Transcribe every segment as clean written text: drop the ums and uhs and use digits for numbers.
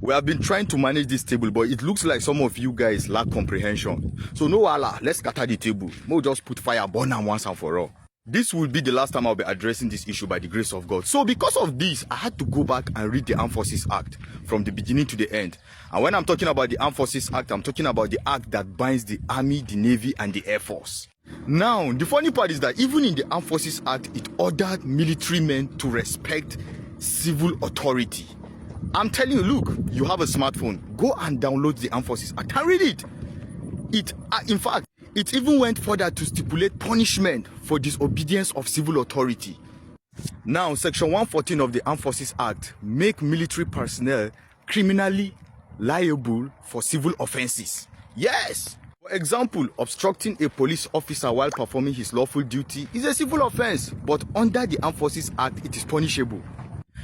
We have been trying to manage this table, but it looks like some of you guys lack comprehension. So no wala, let's scatter the table. We'll just put fire, burn them once and for all. This will be the last time I'll be addressing this issue by the grace of God. So because of this, I had to go back and read the Armed Forces Act from the beginning to the end. And when I'm talking about the Armed Forces Act, I'm talking about the act that binds the Army, the Navy, and the Air Force. Now, the funny part is that even in the Armed Forces Act, it ordered military men to respect civil authority. I'm telling you, look, you have a smartphone. Go and download the Armed Forces Act and read it. In fact, it even went further to stipulate punishment for disobedience of civil authority. Now, Section 114 of the Armed Forces Act make military personnel criminally liable for civil offenses. Yes! For example, obstructing a police officer while performing his lawful duty is a civil offense, but under the Armed Forces Act, it is punishable.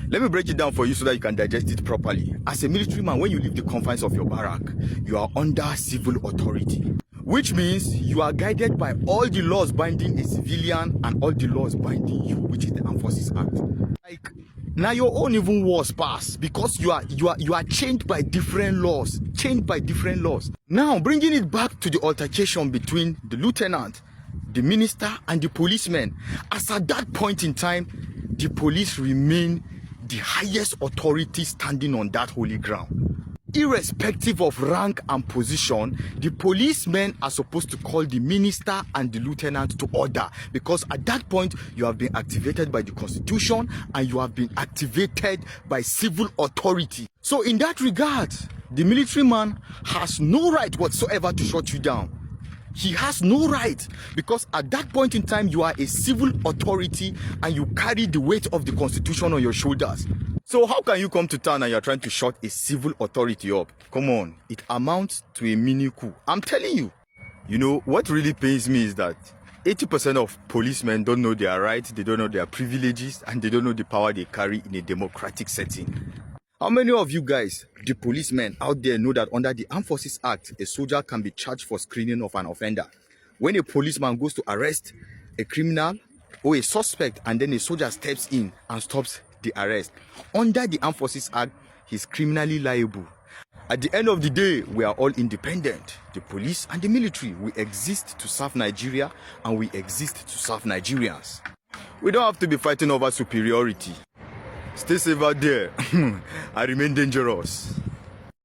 Let me break it down for you so that you can digest it properly. As a military man, when you leave the confines of your barrack, you are under civil authority, which means you are guided by all the laws binding a civilian and all the laws binding you, which is the Armed Forces Act. Like, now your own even was passed because you are chained by different laws. Now, bringing it back to the altercation between the lieutenant, the minister, and the policeman, as at that point in time, the police remain the highest authority standing on that holy ground. Irrespective of rank and position, the policemen are supposed to call the minister and the lieutenant to order, because at that point you have been activated by the Constitution and you have been activated by civil authority. So in that regard, the military man has no right whatsoever to shut you down. He has no right, because at that point in time you are a civil authority and you carry the weight of the Constitution on your shoulders. So how can you come to town and you're trying to shut a civil authority up? Come on, it amounts to a mini coup. I'm telling you. You know, what really pains me is that 80% of policemen don't know their rights, they don't know their privileges, and they don't know the power they carry in a democratic setting. How many of you guys, the policemen out there, know that under the Armed Forces Act, a soldier can be charged for screening of an offender? When a policeman goes to arrest a criminal or a suspect and then a soldier steps in and stops the arrest, under the Armed Forces Act, he's criminally liable. At the end of the day, we are all independent. The police and the military, we exist to serve Nigeria and we exist to serve Nigerians. We don't have to be fighting over superiority. Stay safe out there. I remain dangerous.